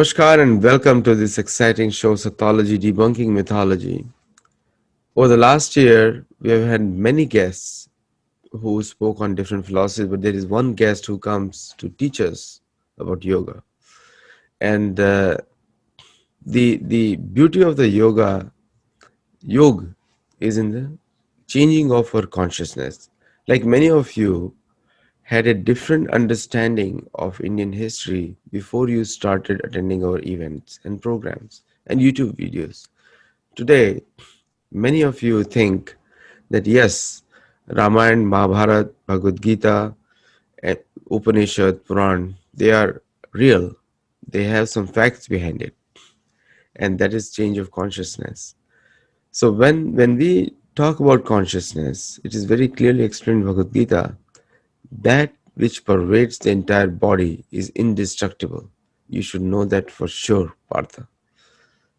Namaskar and welcome to this exciting show, Sathology Debunking Mythology. Over the last year, we have had many guests who spoke on different philosophies, but there is one guest who comes to teach us about yoga. And the beauty of the yoga is in the changing of our consciousness. Like many of you had a different understanding of Indian history before you started attending our events and programs and YouTube videos. Today, many of you think that yes, Ramayana, Mahabharata, Bhagavad Gita, and Upanishad, Puran, they are real. They have some facts behind it, and that is change of consciousness. So when we talk about consciousness, it is very clearly explained in Bhagavad Gita that which pervades the entire body is indestructible. You should know that for sure, Partha.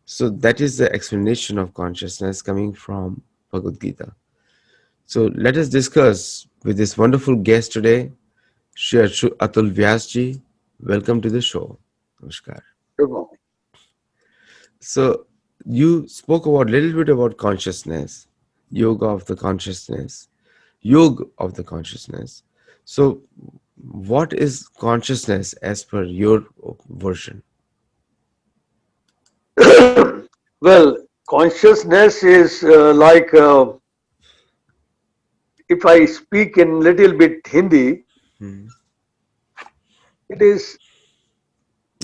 So that is the explanation of consciousness coming from Bhagavad Gita. So let us discuss with this wonderful guest today, Shri Atul Vyasji. Welcome to the show. Namaskar. Good morning. So you spoke about little bit about consciousness, yoga of the consciousness, yoga of the consciousness. So what is consciousness as per your version? Well, consciousness is if I speak in little bit Hindi, Hmm. it is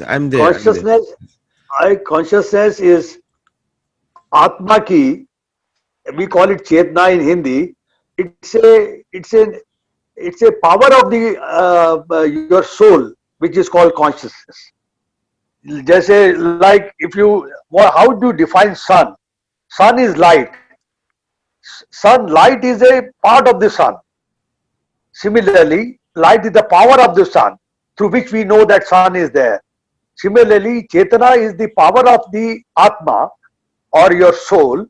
I'm there. I'm there. consciousness. Consciousness is Atma ki. We call it Chetna in Hindi. It's a power of the your soul, which is called consciousness. Just like if you, how do you define sun? Sun is light. Light is a part of the sun. Similarly, light is the power of the sun through which we know that sun is there. Similarly, Chetana is the power of the Atma or your soul,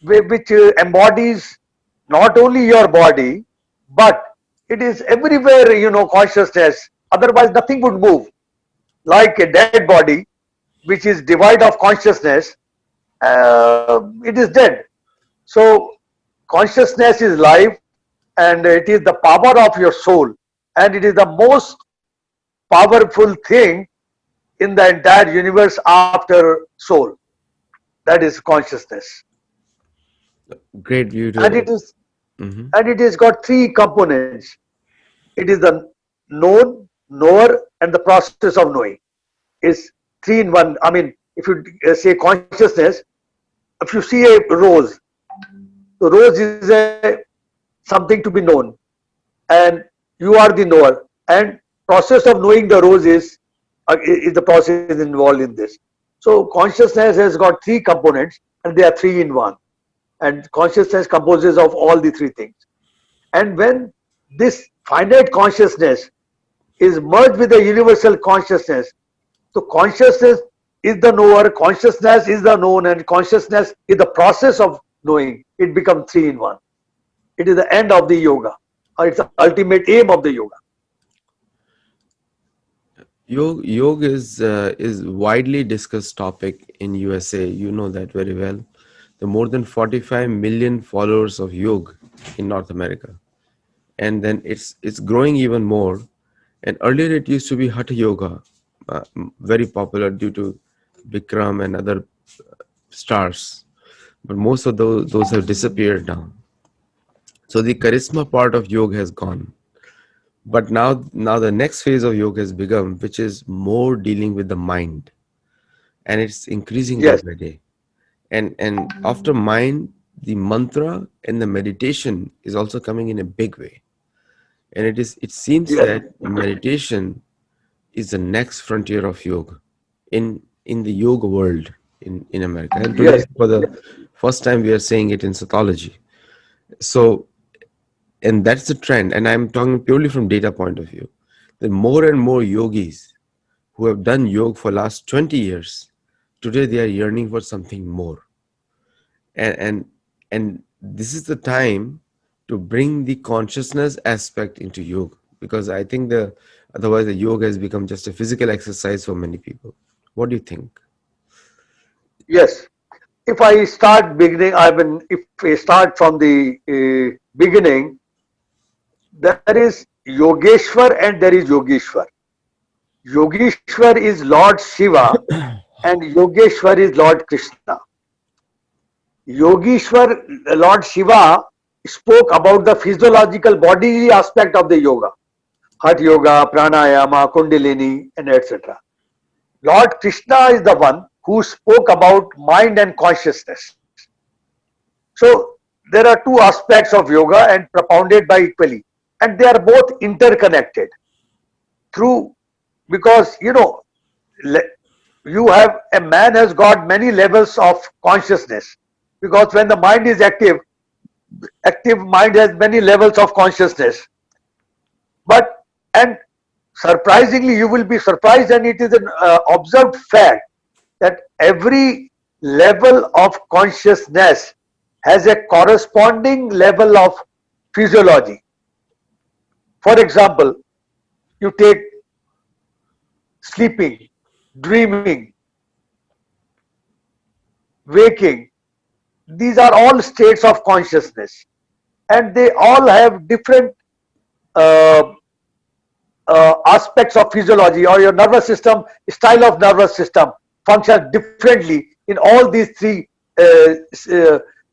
which embodies not only your body, but it is everywhere, consciousness. Otherwise, nothing would move. Like a dead body, which is devoid of consciousness, it is dead. So, consciousness is life and it is the power of your soul, and it is the most powerful thing in the entire universe after soul. That is consciousness. Great view And to. it is Mhm. and it has got three components. It is the known, knower, and the process of knowing. Is three in one. I mean, if you say consciousness, if you see a rose, the rose is a something to be known, and you are the knower. And process of knowing the rose is the process involved in this. So consciousness has got three components, and they are three in one. And consciousness composes of all the three things. And when this finite consciousness is merged with the universal consciousness, so consciousness is the knower, consciousness is the known, and consciousness is the process of knowing. It becomes three in one. It is the end of the yoga, or it's the ultimate aim of the yoga. Yoga is widely discussed topic in USA. You know that very well. The more than 45 million followers of yoga in North America, and then it's growing even more. And earlier it used to be Hatha Yoga, very popular due to Bikram and other stars. But most of those have disappeared now. So the charisma part of yoga has gone. But now the next phase of yoga has begun, which is more dealing with the mind, and it's increasing day Yes, by day. And after mind, the mantra and the meditation is also coming in a big way. And it seems yes, that meditation is the next frontier of yoga in the yoga world in America. And today, yes, for the first time, we are saying it in Sathology. So, and that's the trend. And I'm talking purely from data point of view. The more and more yogis who have done yoga for last 20 years, today they are yearning for something more. And and and this is the time to bring the consciousness aspect into yoga, because I think the otherwise the yoga has become just a physical exercise for many people. What do you think? Yes. If I start beginning, I mean, if I start from the beginning, there is Yogeshwar and there is Yogeshwar. Yogeshwar is Lord Shiva and Yogeshwar is Lord Krishna. Yogeshwar, Lord Shiva, spoke about the physiological bodily aspect of the yoga, Hatha Yoga, Pranayama, Kundalini, and etc. Lord Krishna is the one who spoke about mind and consciousness. So there are two aspects of yoga and propounded by equally, and they are both interconnected through, because you have a man has got many levels of consciousness, because when the mind is active mind has many levels of consciousness. But and surprisingly, you will be surprised, and it is an observed fact that every level of consciousness has a corresponding level of physiology. For example, you take sleeping, dreaming, waking. These are all states of consciousness, and they all have different uh, aspects of physiology, or your nervous system, style of nervous system functions differently in all these three uh,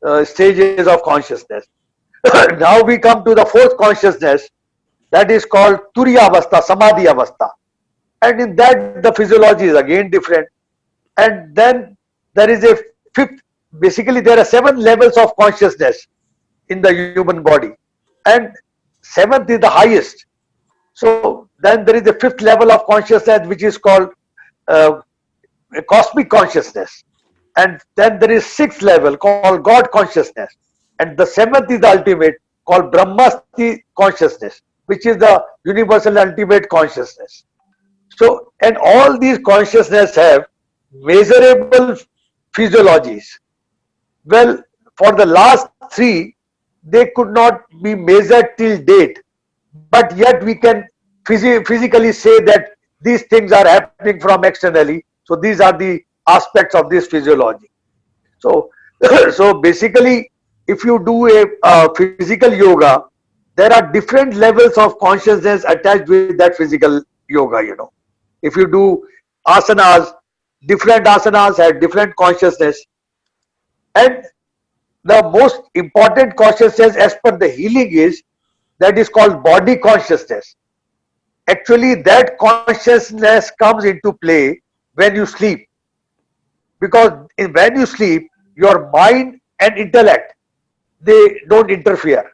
uh, stages of consciousness. Now we come to the fourth consciousness, that is called Turiya Avastha, Samadhi Avastha. And in that, the physiology is again different. And then there is a fifth, basically, there are 7 levels of consciousness in the human body, and seventh is the highest. So then there is a fifth level of consciousness which is called uh, cosmic consciousness, and then there is sixth level called God consciousness, and the seventh is the ultimate called Brahmasti consciousness, which is the universal ultimate consciousness. So, and all these consciousness have measurable physiologies. Well, for the last three, they could not be measured till date, but yet we can physically say that these things are happening from externally. So these are the aspects of this physiology. So, so basically, if you do a physical yoga, there are different levels of consciousness attached with that physical yoga. If you do asanas, different asanas have different consciousness, and the most important consciousness as per the healing is that is called body consciousness. Actually, that consciousness comes into play when you sleep, because when you sleep, your mind and intellect, they don't interfere.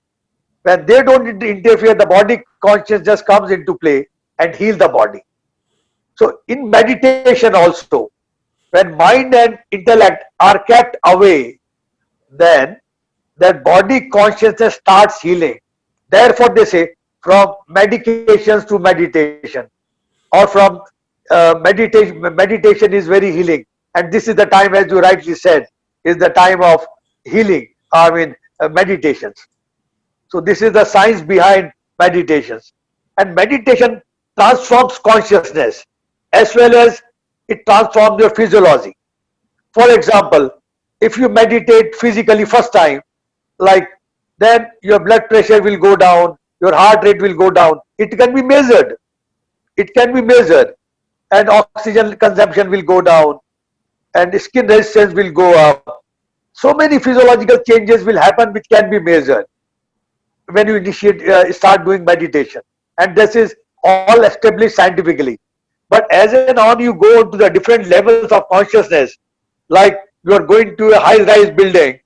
When they don't interfere, the body consciousness comes into play and heal the body. So in meditation also, when mind and intellect are kept away, then that body consciousness starts healing. Therefore, they say from medications to meditation, or from meditation is very healing, and this is the time, as you rightly said, is the time of healing. I mean, meditations. So this is the science behind meditations, and meditation transforms consciousness as well as it transforms your physiology. For example, if you meditate physically first time, like, then your blood pressure will go down, your heart rate will go down. It can be measured. It can be measured, and oxygen consumption will go down, and skin resistance will go up. So many physiological changes will happen which can be measured when you start doing meditation, and this is all established scientifically. But as and on you go to the different levels of consciousness, like you are going to a high rise building,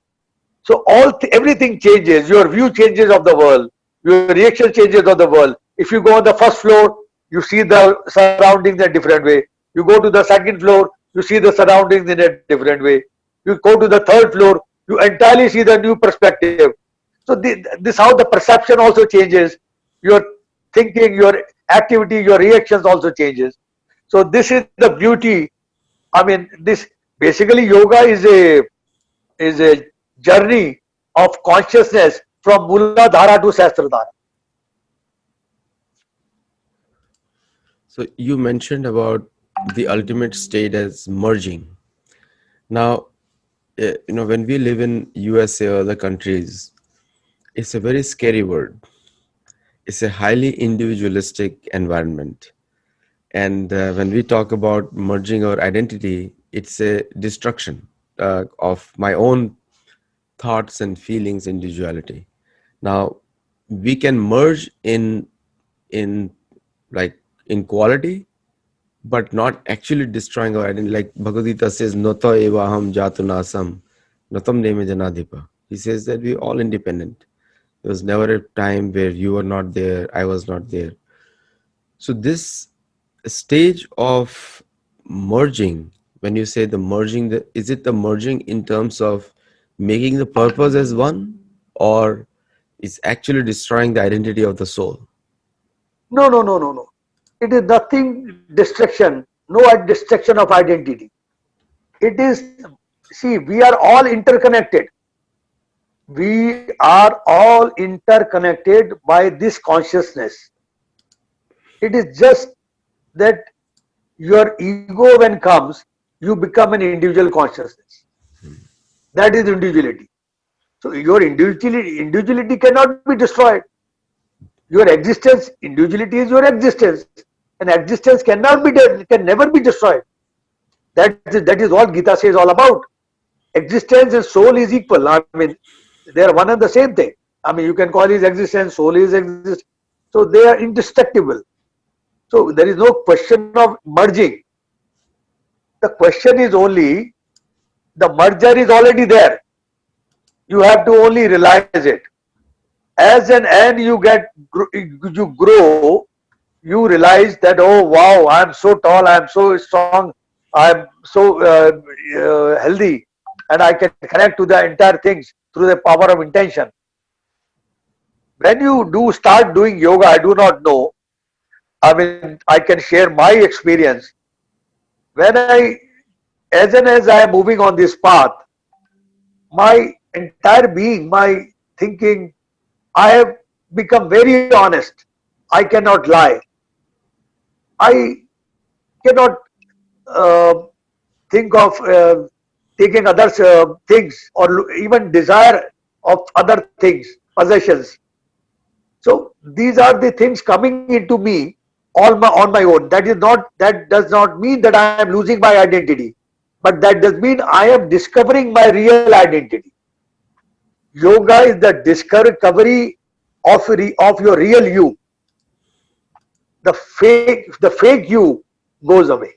so everything changes. Your view changes of the world. Your reaction changes of the world. If you go on the first floor, you see the surroundings in a different way. You go to the second floor, you see the surroundings in a different way. You go to the third floor, you entirely see the new perspective. So this how the perception also changes. Your thinking, your activity, your reactions also changes. So this is the beauty. I mean, this basically yoga is a journey of consciousness from Muladhara to Sahasradhara. So you mentioned about the ultimate state as merging. Now, when we live in USA or other countries, it's a very scary word. It's a highly individualistic environment. And when we talk about merging our identity, it's a destruction of my own thoughts and feelings, individuality. Now, we can merge in like in quality, but not actually destroying our identity. Like Bhagavad Gita says, "Noto eva aham jatu nasam, notam neme janadipa." He says that we're all independent. There was never a time where you were not there, I was not there. So this stage of merging, when you say the merging, is it the merging in terms of making the purpose as one, or is actually destroying the identity of the soul? No, no, no, no, no. It is nothing distraction, no distraction of identity. It is, see, we are all interconnected. We are all interconnected by this consciousness. It is just that your ego, when comes, you become an individual consciousness. That is individuality. So your individuality cannot be destroyed. Your existence, individuality is your existence, and existence cannot be can never be destroyed. That is what Gita says all about. Existence and soul is equal. I mean, they are one and the same thing. I mean, you can call his existence, soul is exist. So they are indestructible. So there is no question of merging. The question is only the merger is already there. You have to only realize it. As an end, you grow. You realize that, oh wow, I am so tall, I am so strong, I am so healthy, and I can connect to the entire things through the power of intention. When you do start doing yoga, I do not know. I mean, I can share my experience. When as I am moving on this path, my entire being, my thinking, I have become very honest. I cannot lie. I cannot uh, think of taking others things or even desire of other things, possessions. So these are the things coming into me all on my own. That does not mean that I am losing my identity, but that does mean I am discovering my real identity. Yoga is the discovery of your real you. The fake you goes away.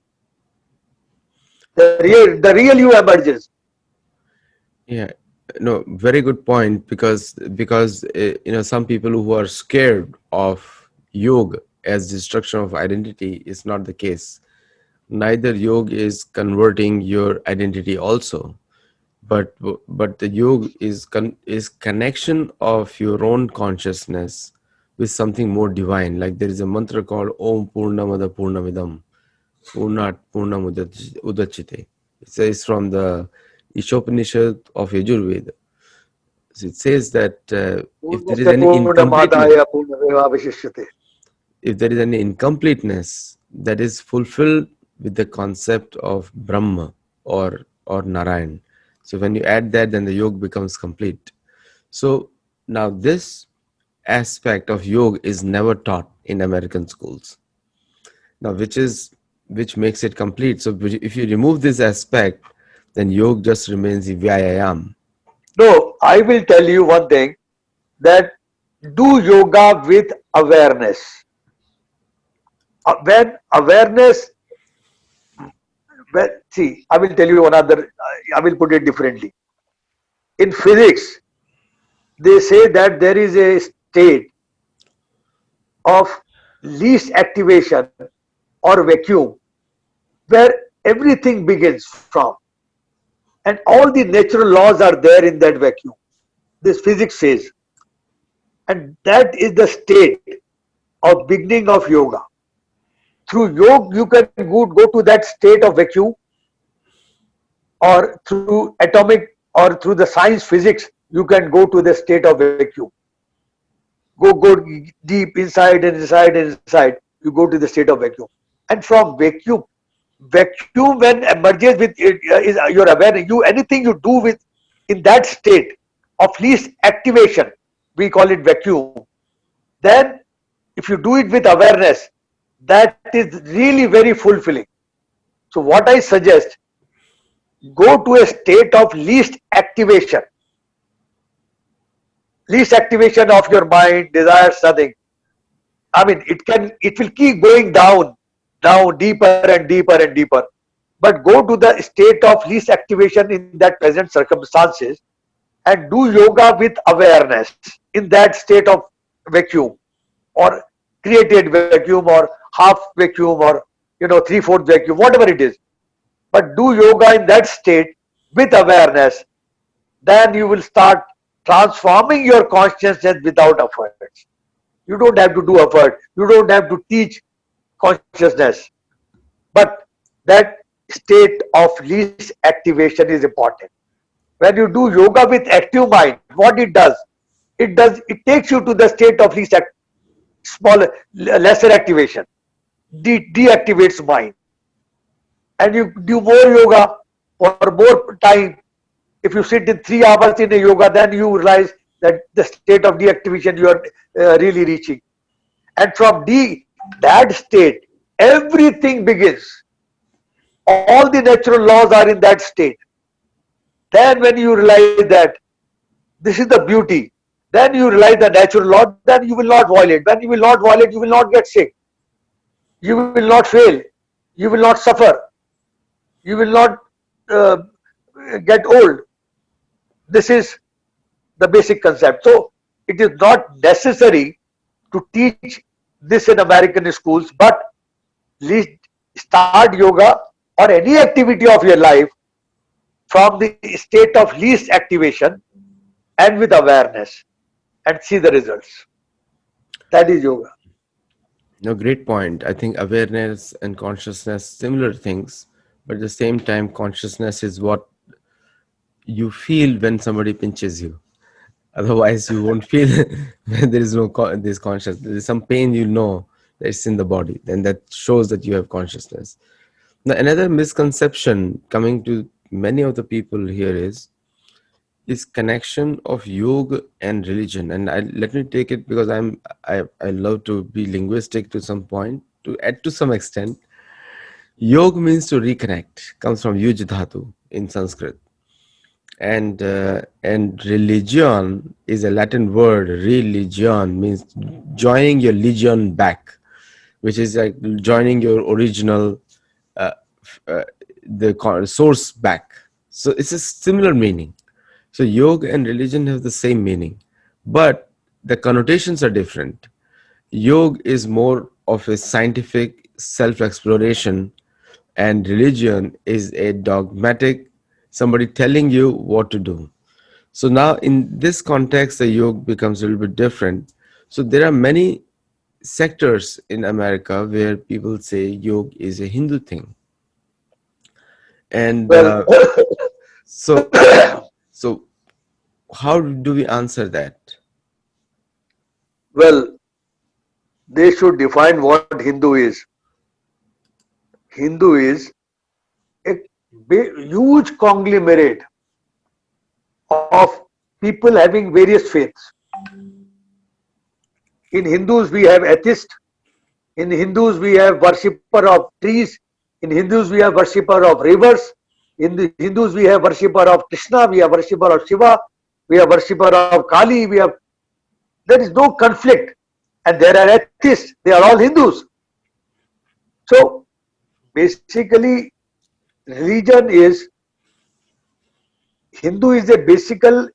The real you emerges. Yeah, no, very good point, because some people who are scared of yoga as destruction of identity is not the case. Neither yoga is converting your identity also, but the yoga is connection of your own consciousness with something more divine. Like there is a mantra called Om Purnamada Purnamidam Purnat Purnam Udachite. It says from the Ishopanishad of Yajurveda. So it says that if there is Purnasya any incompleteness, Purnamadaya Purnamevavashishyate. if there is any incompleteness, that is fulfilled with the concept of Brahma or Narayan. So when you add that, then the yoga becomes complete. So now this aspect of yoga is never taught in American schools. Now, which makes it complete. So if you remove this aspect, then yoga just remains the vyayam. No, I will tell you one thing, that do yoga with awareness. When awareness, see, I will tell you another, I will put it differently. In physics, they say that there is a state of least activation or vacuum where everything begins from, and all the natural laws are there in that vacuum. This physics says, and that is the state of beginning of yoga. Through yoga, you can go to that state of vacuum, or through atomic or through the science physics, you can go to the state of vacuum. Go deep inside and inside and inside. You go to the state of vacuum, and from vacuum vacuum when emerges with it, is your awareness. You anything you do with in that state of least activation, we call it vacuum. Then, if you do it with awareness, that is really very fulfilling. So, what I suggest, go to a state of least activation of your mind, desires, nothing. I mean, it will keep going down, deeper and deeper and deeper. But go to the state of least activation in that present circumstances and do yoga with awareness in that state of vacuum or created vacuum or half vacuum or three-fourth vacuum, whatever it is. But do yoga in that state with awareness, then you will start transforming your consciousness without efforts. You don't have to do effort. You don't have to teach consciousness. But that state of least activation is important. When you do yoga with active mind, what it takes you to the state of smaller, lesser activation, deactivates mind, and you do more yoga for more time. If you sit in 3 hours in a yoga, then you realize that the state of deactivation you are really reaching, and from that state, everything begins. All the natural laws are in that state. Then when you realize that this is the beauty, then you realize the natural law, then you will not violate. When you will not violate, you will not get sick. You will not fail. You will not suffer. You will not uh, get old. This is the basic concept. So it is not necessary to teach this in American schools, but least start yoga or any activity of your life from the state of least activation and with awareness and see the results. That is yoga. No, great point. I think awareness and consciousness, similar things, but at the same time, consciousness is what you feel when somebody pinches you. Otherwise, you won't feel when there is no this conscious. There is some pain, you know, that's in the body. Then that shows that you have consciousness. Now, another misconception coming to many of the people here is connection of yoga and religion. And let me take it because I love to be linguistic to some point, to add to some extent. Yoga means to reconnect, comes from yuj dhatu in Sanskrit, and religion is a Latin word. Religion means joining your legion back, which is like joining your original uh, uh, source back. So it's a similar meaning. So yoga and religion have the same meaning, but the connotations are different. Yoga is more of a scientific self-exploration, and religion is a dogmatic, somebody telling you what to do. So now in this context, the yoga becomes a little bit different. So there are many sectors in America where people say yoga is a Hindu thing. And Well, so so how do we answer that? well, they should define what Hindu is. Hindu is a huge conglomerate of people having various faiths. In Hindus, we have atheists. In Hindus, we have worshipper of trees. In Hindus, we have worshipper of rivers. In the Hindus, we have worshipper of Krishna. We have worshipper of Shiva. We have worshipper of Kali. There is no conflict. And there are atheists. They are all Hindus. So basically, religion is Hindu is a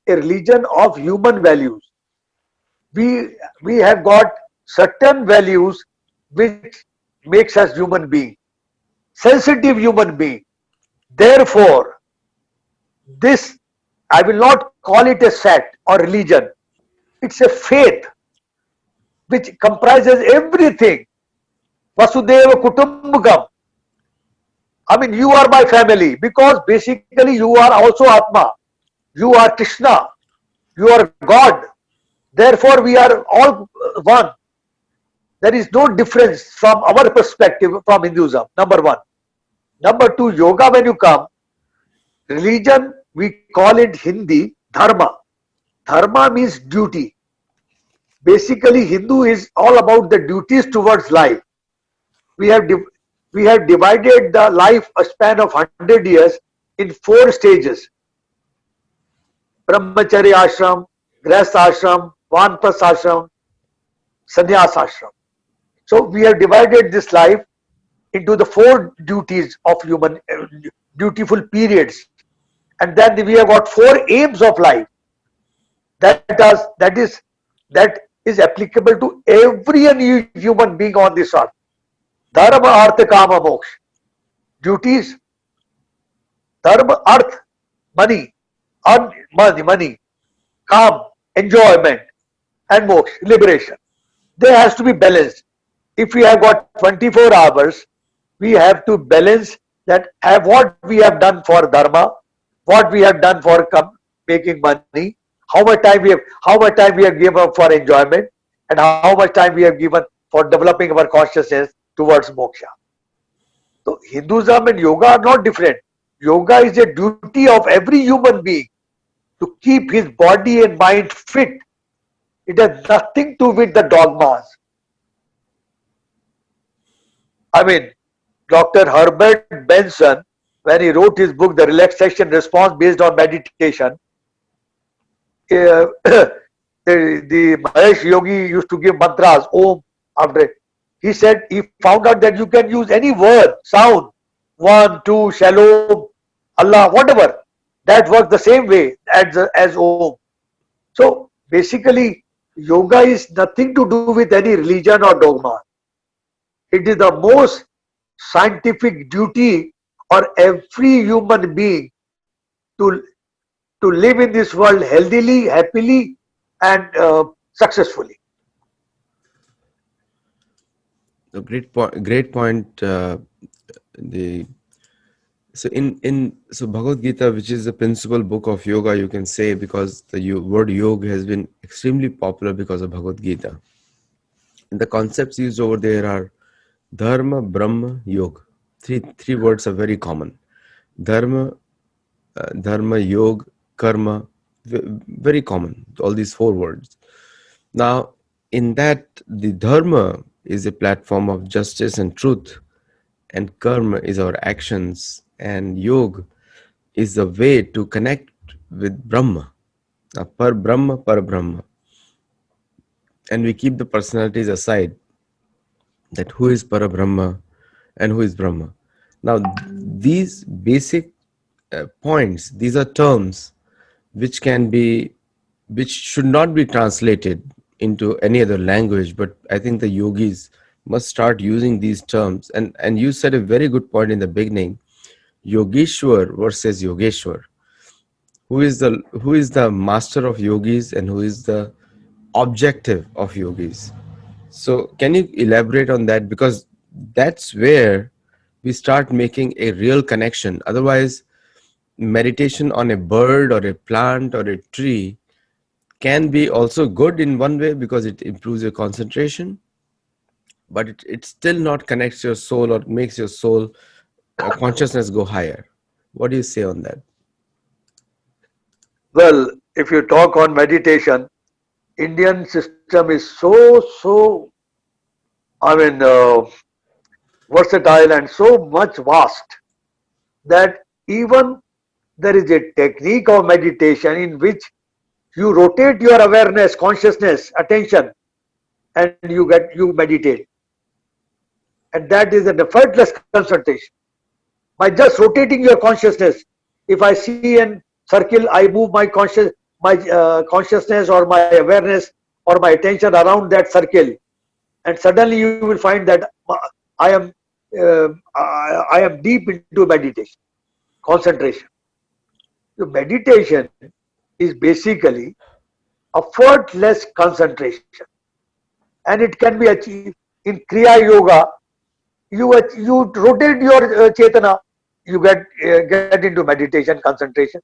religion of human values. We have got certain values which makes us human being, sensitive human being. Therefore, this I will not call it a sect or religion. It's a faith which comprises everything. Vasudeva Kutumbakam. I mean, you are my family because basically you are also Atma. You are Krishna. You are God. Therefore, we are all one. There is no difference from our perspective from Hinduism, number one. Number two, yoga, when you come, religion, we call it Hindi, dharma. Dharma means duty. Basically, Hindu is all about the duties towards life. We have we have divided the life a span of 100 years in four stages: brahmacharya ashram, grahastha ashram, vanpas ashram, sannyas ashram. So we have divided this life into the four duties of human dutiful periods, and then we have got four aims of life that is applicable to every human being on this earth. Dharma, artha, kama, moksha. Duties, dharma, arth, money, earn money, calm, enjoyment, and moksha, liberation. There has to be balance. If we have got 24 hours, we have to balance that what we have done for dharma, what we have done for making money, how much time we have given for enjoyment, and how much time we have given for developing our consciousness towards moksha. So Hinduism and yoga are not different. Yoga is a duty of every human being to keep his body and mind fit. It has nothing to do with the dogmas. I mean, Dr. Herbert Benson, when he wrote his book, The Relaxation Response Based on Meditation, the Mahesh Yogi used to give mantras, Om, after. He said he found out that you can use any word, sound, one, two, shalom, Allah, whatever. That works the same way as Om. So basically, yoga is nothing to do with any religion or dogma. It is the most scientific duty for every human being to live in this world healthily, happily, and successfully. A great point. Great point. The so Bhagavad Gita, which is the principal book of yoga, you can say, because the word yoga has been extremely popular because of Bhagavad Gita. And the concepts used over there are dharma, brahma, yoga. Three words are very common. Dharma, yoga, karma, very common. All these four words. Now, in that, the dharma is a platform of justice and truth, and karma is our actions, and yoga is the way to connect with Brahma. Par Brahma, Par Brahma. And we keep the personalities aside, that who is Para Brahma and who is Brahma. Now, these basic points, these are terms which should not be translated into any other language, but I think the yogis must start using these terms. And you said a very good point in the beginning, Yogeshwar versus Yogeshwar. Who is the master of yogis and who is the objective of yogis? So can you elaborate on that? Because that's where we start making a real connection. Otherwise, meditation on a bird or a plant or a tree can be also good in one way because it improves your concentration, but it still not connects your soul or makes your soul consciousness go higher. What do you say on that? Well, if you talk on meditation, Indian system is so I mean versatile and so much vast that even there is a technique of meditation in which you rotate your awareness, consciousness, attention, and you meditate, and that is an effortless concentration. By just rotating your consciousness, if I see an circle, I move my consciousness or my awareness or my attention around that circle, and suddenly you will find that I am deep into meditation, concentration. So meditation is basically effortless concentration, and it can be achieved in Kriya Yoga. You rotate your chetana, you get into meditation, concentration.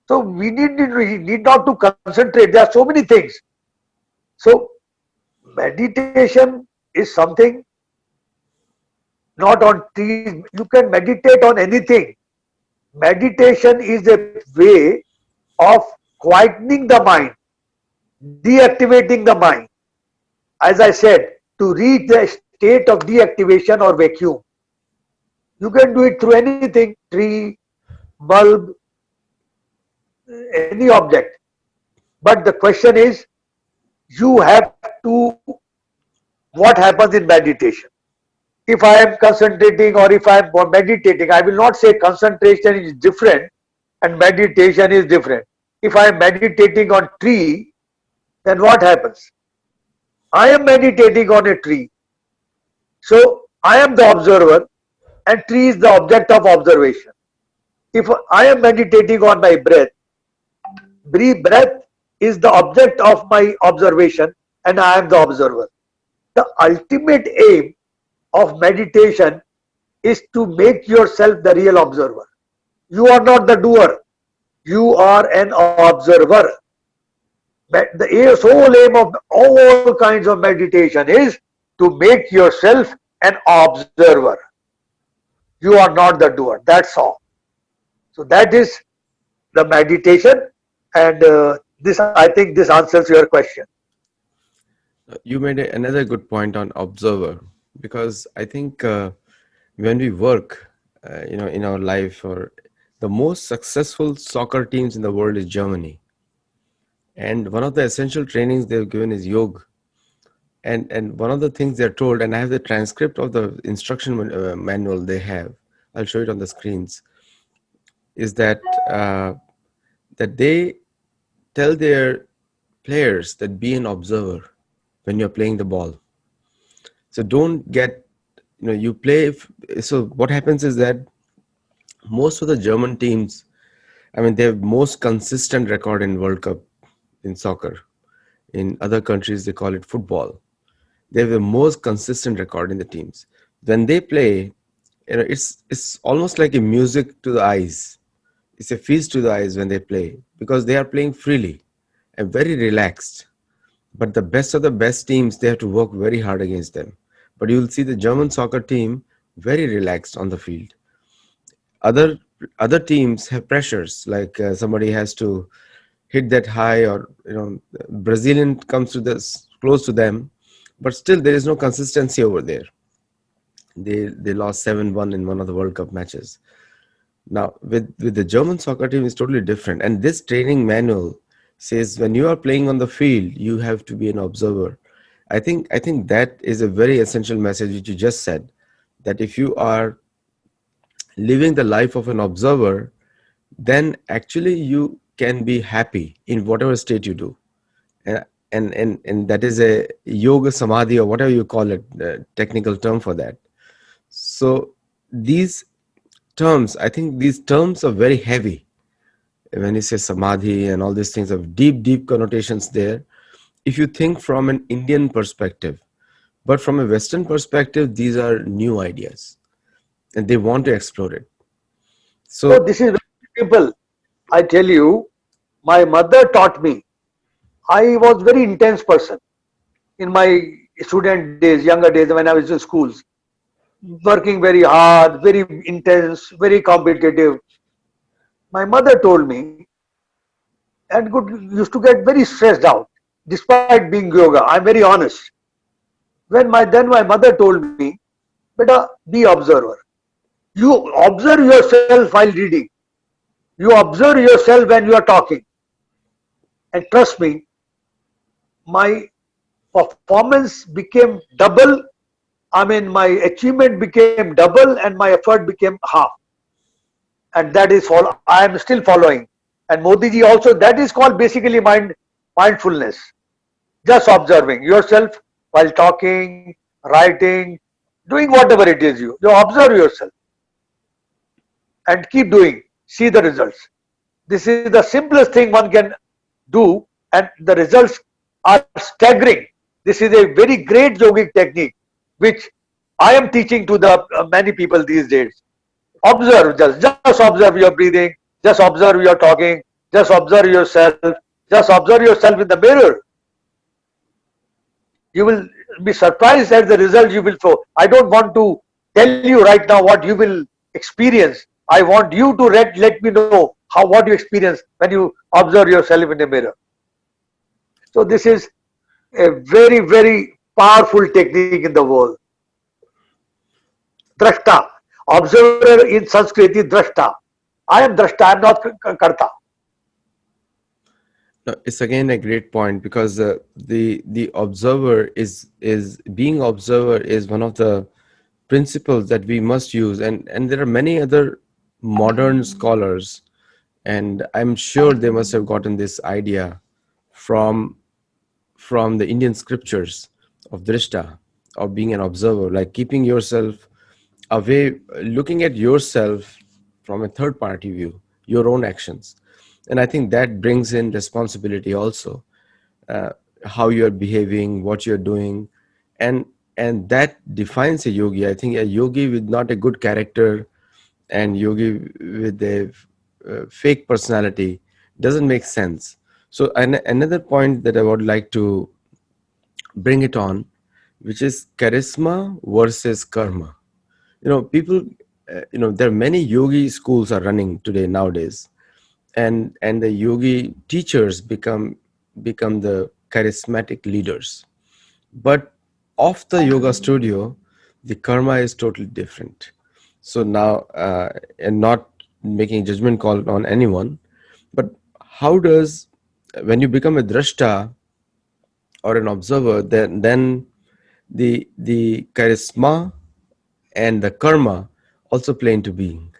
So we need not to concentrate. There are so many things. So meditation is something not on trees. You can meditate on anything. Meditation is a way of quietening the mind, deactivating the mind. As I said, to reach the state of deactivation or vacuum. You can do it through anything, tree, bulb, any object. But the question is, you have to, what happens in meditation? If I am concentrating or if I am meditating, I will not say concentration is different and meditation is different. If I am meditating on tree, then what happens? I am meditating on a tree. So I am the observer and tree is the object of observation. If I am meditating on my breath, breath is the object of my observation and I am the observer. The ultimate aim of meditation is to make yourself the real observer. You are not the doer, you are an observer. The sole aim of all kinds of meditation is to make yourself an observer. You are not the doer, that's all. So that is the meditation, and this, I think this answers your question. You made another good point on observer, because I think when we work, in our life, or the most successful soccer teams in the world is Germany, and one of the essential trainings they've given is yoga. And one of the things they're told, and I have the transcript of the instruction manual they have. I'll show it on the screens. Is that that they tell their players that be an observer when you're playing the ball. So don't get, you play. So what happens is that most of the German teams, I mean, they have most consistent record in World Cup in soccer. In other countries, they call it football. They have the most consistent record in the teams. When they play, it's almost like a music to the eyes. It's a feast to the eyes when they play, because they are playing freely and very relaxed. But the best of the best teams, they have to work very hard against them. But you will see the German soccer team very relaxed on the field. Other other teams have pressures, like somebody has to hit that high, or Brazilian comes to this close to them, but still there is no consistency over there. They lost 7-1 in one of the World Cup matches. Now with the German soccer team is totally different, and this training manual says when you are playing on the field, you have to be an observer. I think that is a very essential message which you just said, that if you are living the life of an observer, then actually you can be happy in whatever state you do. Uh, and that is a yoga samadhi, or whatever you call it, technical term for that. So these terms, I think these terms are very heavy. When you say samadhi and all these things have deep connotations there, if you think from an Indian perspective. But from a Western perspective, these are new ideas and they want to explore it. So So this is very simple. I tell you, my mother taught me. I was very intense person in my student days, younger days when I was in schools, working very hard, very intense, very competitive. My mother told me, and good used to get very stressed out, despite being yoga. I'm very honest. Then my mother told me, "Beta, be observer. You observe yourself while reading. You observe yourself when you are talking, and trust me, my performance became double. I mean, my achievement became double, and my effort became half. And that is all. I am still following. And Modi ji also. That is called basically mindfulness. Just observing yourself while talking, writing, doing whatever it is. You observe yourself and keep doing. See the results. This is the simplest thing one can do, and the results are staggering. This is a very great yogic technique, which I am teaching to the many people these days. Observe, just observe your breathing, just observe your talking, just observe yourself, just observe yourself in the mirror. You will be surprised at the result you will show. I don't want to tell you right now what you will experience. I want you to let me know how what you experience when you observe yourself in the mirror. So this is a very, very powerful technique in the world. Drashta. Observer in Sanskrit is drashta. I am drashta, I am not karta. No, it's again a great point because the observer is being observer is one of the principles that we must use, and there are many other modern scholars, and I'm sure they must have gotten this idea from the Indian scriptures of drishta, of being an observer, like keeping yourself away, looking at yourself from a third party view, your own actions. And I think that brings in responsibility also, uh, how you're behaving, what you're doing, and that defines a yogi. I think a yogi with not a good character and yogi with a fake personality doesn't make sense. So another point that I would like to bring it on, which is charisma versus karma. People, there are many yogi schools are running today nowadays, and the yogi teachers become the charismatic leaders. But off the yoga studio, the karma is totally different. So now, and not making judgment call on anyone, but how does, when you become a drashta or an observer, then the charisma and the karma also play into being.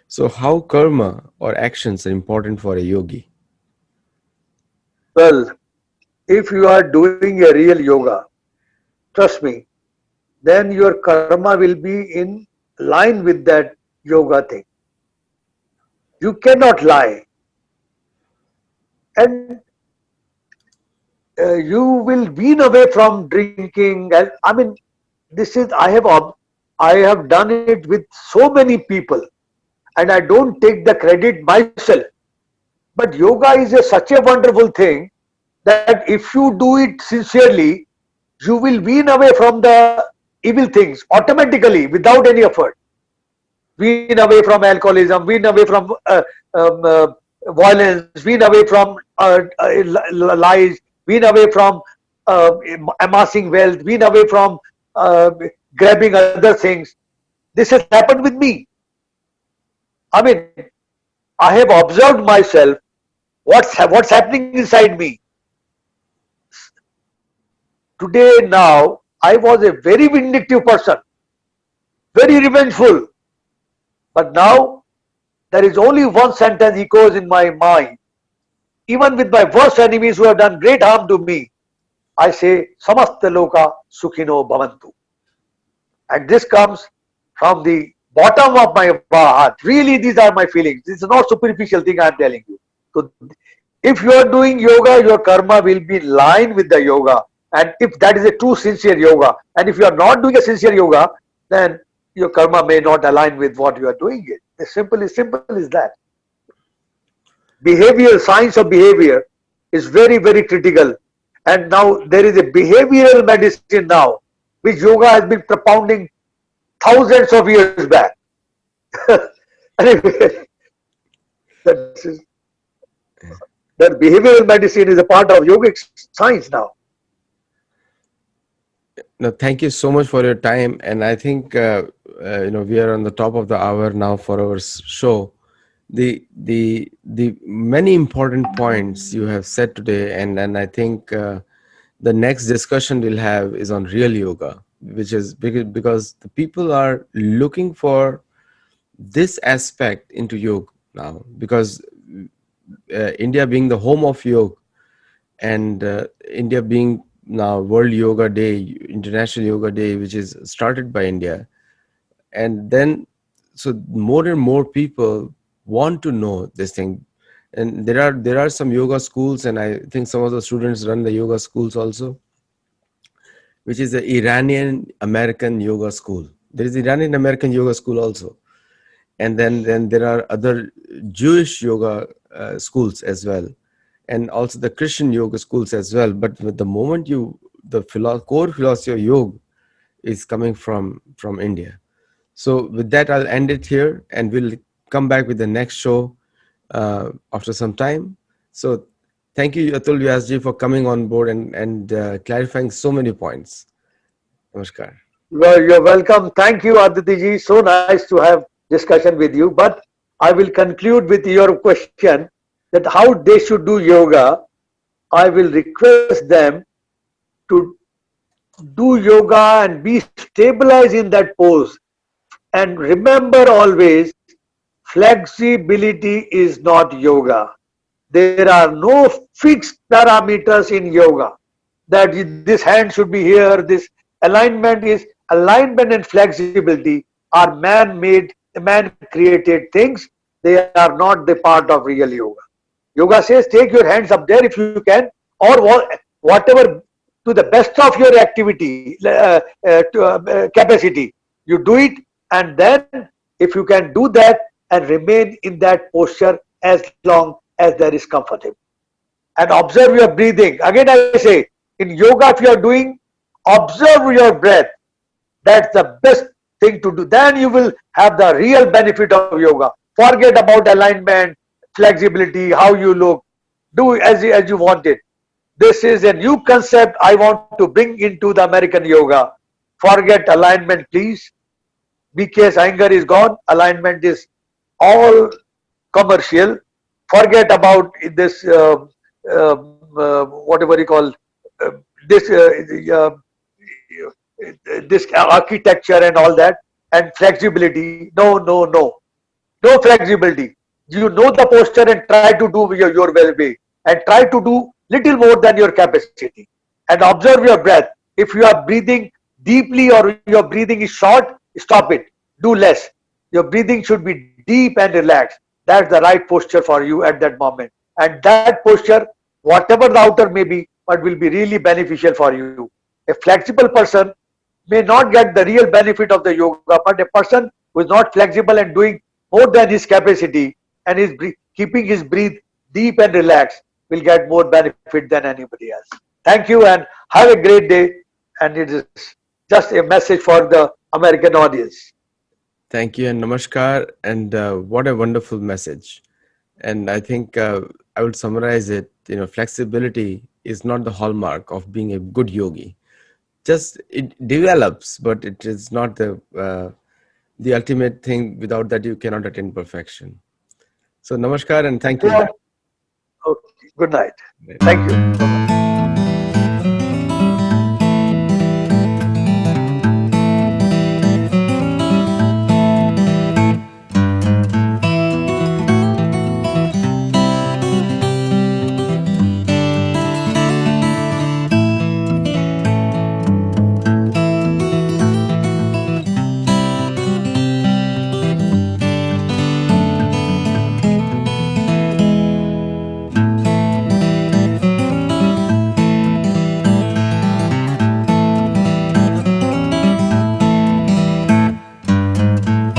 So how karma or actions are important for a yogi? Well, if you are doing a real yoga, trust me, then your karma will be in line with that yoga thing. You cannot lie, and you will wean away from drinking. And I mean, this is I have done it with so many people, and I don't take the credit myself. But yoga is such a wonderful thing that if you do it sincerely, you will wean away from the evil things automatically without any effort. Wean away from alcoholism, wean away from um, uh, violence, wean away from lies, wean away from uh, amassing wealth, wean away from uh, grabbing other things. This has happened with me. I mean, I have observed myself what's happening inside me today. Now I was a very vindictive person, very revengeful, but now there is only one sentence echoes in my mind. Even with my worst enemies who have done great harm to me, I say, Samasta Loka Sukhino Bhavantu. And this comes from the bottom of my heart. Really, these are my feelings. This is not superficial thing I am telling you. So, if you are doing yoga, your karma will be in line with the yoga. And if that is a true sincere yoga, and if you are not doing a sincere yoga, then your karma may not align with what you are doing it. It's simple as that. Behavior, science of behavior is very, very critical. And now there is a behavioral medicine now, which yoga has been propounding thousands of years back. Anyway, that, is, that behavioral medicine is a part of yogic science now. No, thank you so much for your time, and I think we are on the top of the hour now for our show. The many important points you have said today, and I think the next discussion we'll have is on real yoga, which is because the people are looking for this aspect into yoga now, because India being the home of yoga, and India being now World Yoga Day, International Yoga Day, which is started by India, and then so more and more people want to know this thing. And there are some yoga schools, and I think some of the students run the yoga schools also, which is the Iranian American yoga school. There is Iranian American yoga school also, and then there are other Jewish yoga schools as well, and also the Christian yoga schools as well. But with the moment the core philosophy of yoga is coming from India. So with that, I'll end it here, and we'll come back with the next show after some time. So thank you, Atul Vyasji, for coming on board and clarifying so many points. Namaskar. Well, you're welcome. Thank you, Aditi ji. So nice to have discussion with you. But I will conclude with your question that how they should do yoga. I will request them to do yoga and be stabilized in that pose. And remember always, flexibility is not yoga. There are no fixed parameters in yoga that this hand should be here, this alignment and flexibility are man-made, man-created things. They are not the part of real yoga. Yoga says take your hands up there if you can, or whatever to the best of your activity capacity. You do it, and then if you can do that and remain in that posture as long as there is comfortable, and observe your breathing. Again, I say in yoga, if you are doing, observe your breath. That's the best thing to do. Then you will have the real benefit of yoga. Forget about alignment, flexibility, how you look. Do as you want it. This is a new concept I want to bring into the American yoga. Forget alignment, please. BK's anger is gone. Alignment is all commercial. Forget about this, whatever you call, uh, this, this architecture and all that, and flexibility. No, no, no. No flexibility. You know the posture and try to do your well-being, and try to do little more than your capacity, and observe your breath. If you are breathing deeply or your breathing is short, stop it. Do less. Your breathing should be deep and relaxed. That's the right posture for you at that moment. And that posture, whatever the outer may be, but will be really beneficial for you. A flexible person may not get the real benefit of the yoga, but a person who is not flexible and doing more than his capacity and is keeping his breath deep and relaxed will get more benefit than anybody else. Thank you and have a great day. And it is just a message for the American audience. Thank you and namaskar. And what a wonderful message. And I think I would summarize it. You know, flexibility is not the hallmark of being a good yogi. Just it develops, but it is not the ultimate thing. Without that, you cannot attain perfection. So, namaskar and thank you. Yeah. Okay. Good night. Thank you. Bye-bye.